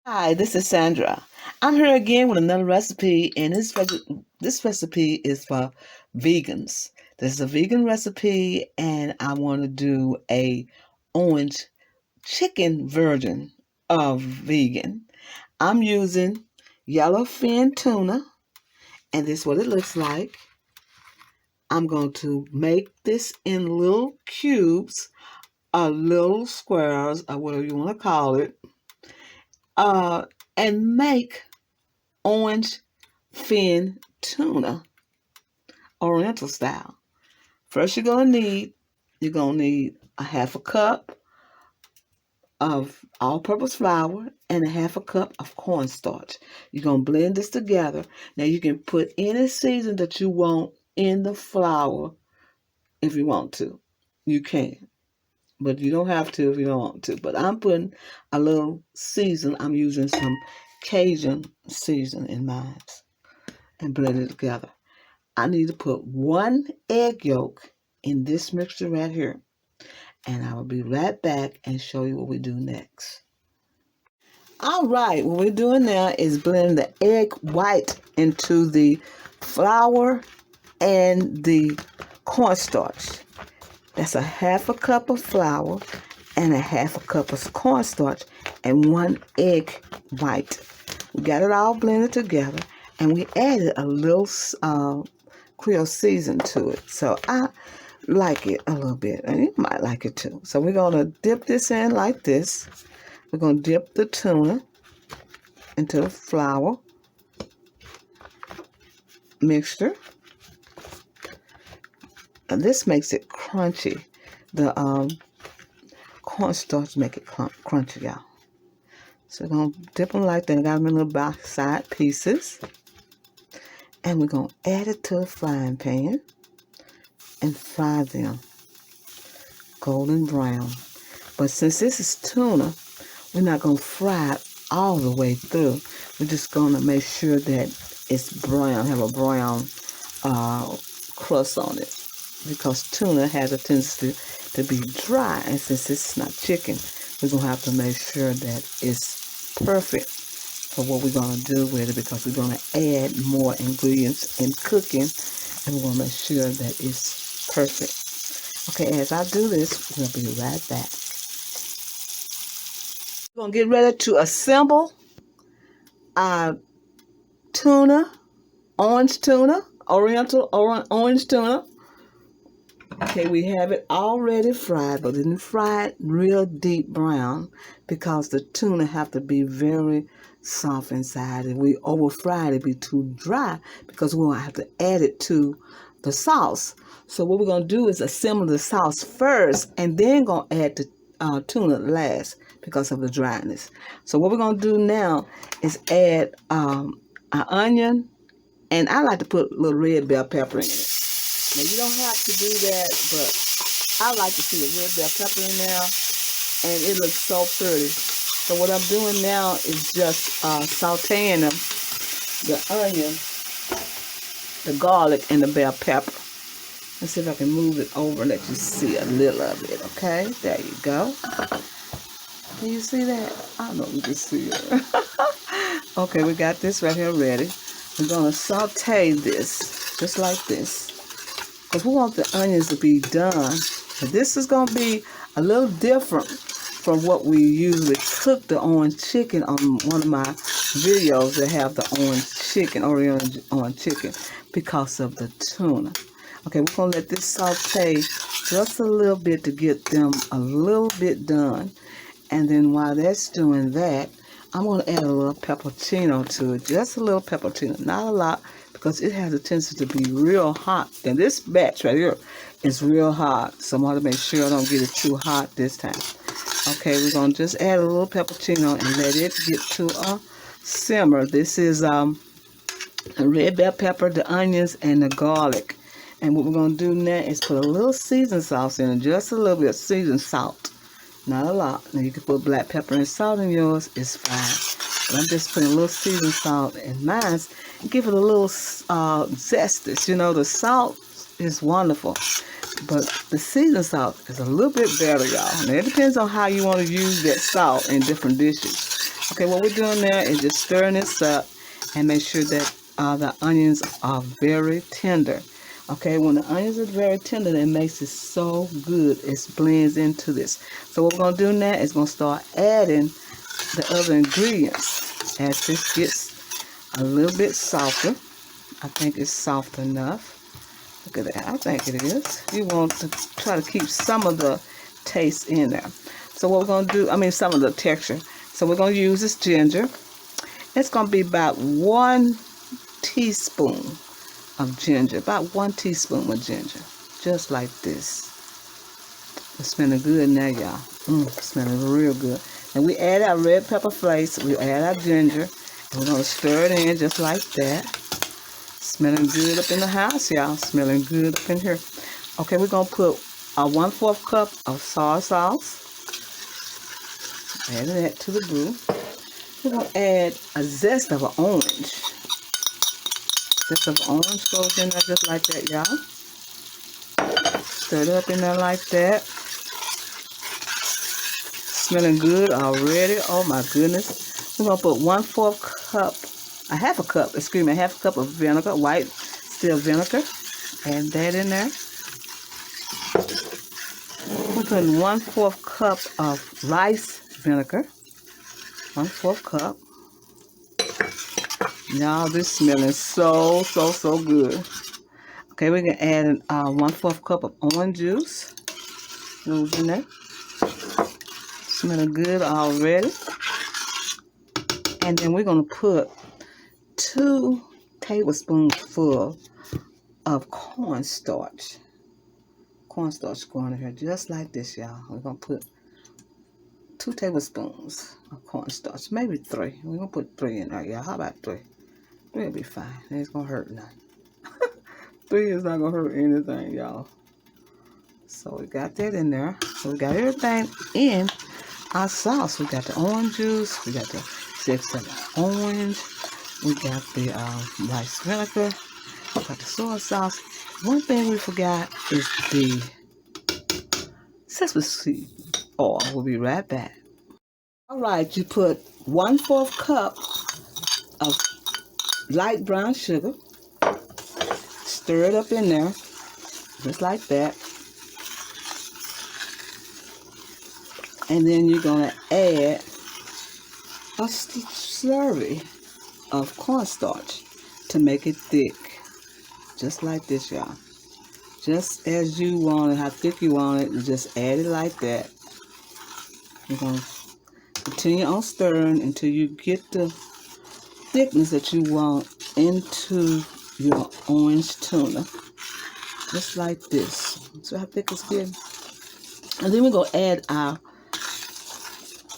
Hi, this is Sandra. I'm here again with another recipe, and this recipe is for vegans. This is a vegan recipe, and I want to do a orange chicken version of vegan. I'm using yellowfin tuna, and this is what it looks like. I'm going to make this in little cubes, little squares, or whatever you want to call it, uh, and make orange fin tuna, Oriental style. First, you're gonna need a half a cup of all-purpose flour and a half a cup of cornstarch. You're gonna blend this together. Now you can put any season that you want in the flour if you want to. You can, but you don't have to if you don't want to. But I'm putting a little season. I'm using some Cajun season in mine and blend it together. I need to put one egg yolk in this mixture right here. And I will be right back and show you what we do next. All right, what we're doing now is blend the egg white into the flour and the cornstarch. That's a half a cup of flour and a half a cup of cornstarch and one egg white. We got it all blended together and we added a little Creole season to it. So I like it a little bit, and you might like it too. So we're going to dip this in like this. We're going to dip the tuna into the flour mixture. And this makes it crunchy. The cornstarch make it crunchy, y'all. So we're going to dip them like that. I got them in little bite-sized pieces. And we're going to add it to the frying pan and fry them golden brown. But since this is tuna, we're not going to fry it all the way through. We're just going to make sure that it's brown, have a brown crust on it. Because tuna has a tendency to be dry. And since it's not chicken, we're going to have to make sure that it's perfect for what we're going to do with it. Because we're going to add more ingredients in cooking. And we want to make sure that it's perfect. Okay, as I do this, we'll be right back. We're going to get ready to assemble our tuna, orange tuna, Oriental orange tuna. Okay, we have it already fried, but didn't fry it real deep brown because the tuna have to be very soft inside. If we over fry it, it'd be too dry because we won't have to add it to the sauce. So what we're going to do is assemble the sauce first and then going to add the tuna last because of the dryness. So what we're going to do now is add an onion, and I like to put a little red bell pepper in it. Now you don't have to do that, but I like to see the red bell pepper in there, and it looks so pretty. So what I'm doing now is just sauteing the onion, the garlic, and the bell pepper. Let's see if I can move it over and let you see a little of it, okay? There you go. Can you see that? I don't know if you can see it. Okay, we got this right here ready. We're going to saute this just like this because we want the onions to be done. But this is going to be a little different from what we usually cook the orange chicken on one of my videos that have the orange chicken, orange chicken, because of the tuna. Okay, we're going to let this saute just a little bit to get them a little bit done. And then while that's doing that, I'm going to add a little pepperino to it. Just a little pepperino, not a lot, because it has a tendency to be real hot. And this batch right here is real hot. So I'm going to make sure I don't get it too hot this time. Okay, we're going to just add a little pepperino and let it get to a simmer. This is a red bell pepper, the onions, and the garlic. And what we're going to do now is put a little seasoned sauce in it, just a little bit of seasoned salt. Not a lot. Now you can put black pepper and salt in yours, it's fine. But I'm just putting a little seasoned salt in mine and give it a little zestiness. You know, the salt is wonderful, but the seasoned salt is a little bit better, y'all. Now it depends on how you want to use that salt in different dishes. Okay, what we're doing there is just stirring this up and make sure that the onions are very tender. Okay, when the onions are very tender, it makes it so good. It blends into this. So what we're going to do now is going to start adding the other ingredients as this gets a little bit softer. I think it's soft enough. Look at that. I think it is. You want to try to keep some of the taste in there. So what we're going to do, some of the texture. So we're going to use this ginger. It's going to be about 1 teaspoon of ginger. About 1 teaspoon of ginger. Just like this. It's smelling good now, y'all. It's smelling real good. And we add our red pepper flakes. We add our ginger. And we're going to stir it in just like that. Smelling good up in the house, y'all. Smelling good up in here. Okay, we're going to put a 1/4 cup of soy sauce. Add that to the brew. We're going to add a zest of an orange. Zest of orange goes in there just like that, y'all. Stir it up in there like that. Smelling good already. Oh my goodness. We're going to put 1/4 cup, a half a cup of vinegar, white still vinegar. Add that in there. We're putting 1/4 cup of rice vinegar. 1/4 cup. Now this smelling so good. Okay, we're gonna add 1/4 cup of orange juice. Goes in there. Smelling good already. And then we're gonna put 2 tablespoons full of cornstarch. Cornstarch going in here just like this, y'all. We're gonna put 2 tablespoons of cornstarch, maybe 3. We're gonna put 3 in there, y'all. How about 3? 3 will be fine. It ain't gonna hurt nothing. 3 is not gonna hurt anything, y'all. So we got that in there. So we got everything in our sauce. We got the orange juice. We got the zest of the orange. We got the rice vinegar. We got the soy sauce. One thing we forgot is the sesame seed oil. We'll be right back. All right, you put 1/4 cup of light brown sugar. Stir it up in there, just like that. And then you're gonna add a slurry of cornstarch to make it thick, just like this, y'all. Just as you want it, how thick you want it, you just add it like that. You're gonna continue on stirring until you get the thickness that you want into your orange tuna, just like this. See how thick it's getting? And then we're gonna add our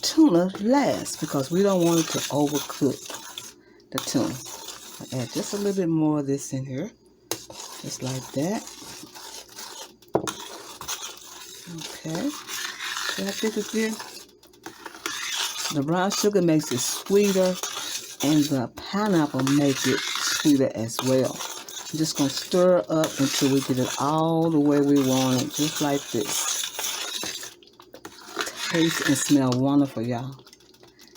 tuna last because we don't want it to overcook the tuna. I'll add just a little bit more of this in here, just like that. Okay, see how thick it's getting? The brown sugar makes it sweeter, and the pineapple makes it sweeter as well. I'm just going to stir it up until we get it all the way we want it, just like this. Taste and smell wonderful, y'all.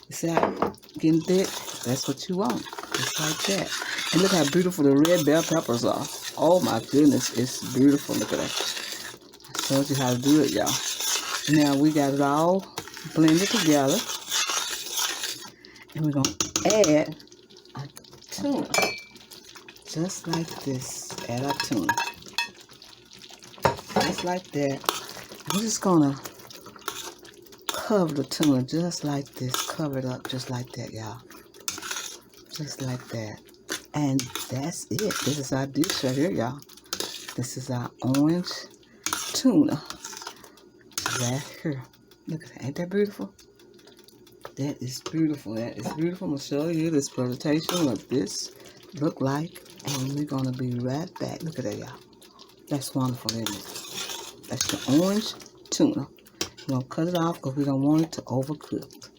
You see how it's getting thick? That's what you want, just like that. And look how beautiful the red bell peppers are. Oh my goodness, it's beautiful. Look at that. I showed you how to do it, y'all. Now we got it all blended together. And we're going to add our tuna. Just like this. Add our tuna. Just like that. I'm just going to cover the tuna just like this. Cover it up just like that, y'all. Just like that. And that's it. This is our dish right here, y'all. This is our orange tuna. Right here. Look at that. Ain't that beautiful? That is beautiful. That is beautiful. I'm going to show you this presentation, what this look like. And we're going to be right back. Look at that, y'all. That's wonderful, isn't it? That's the orange tuna. We're going to cut it off because we don't want it to overcook.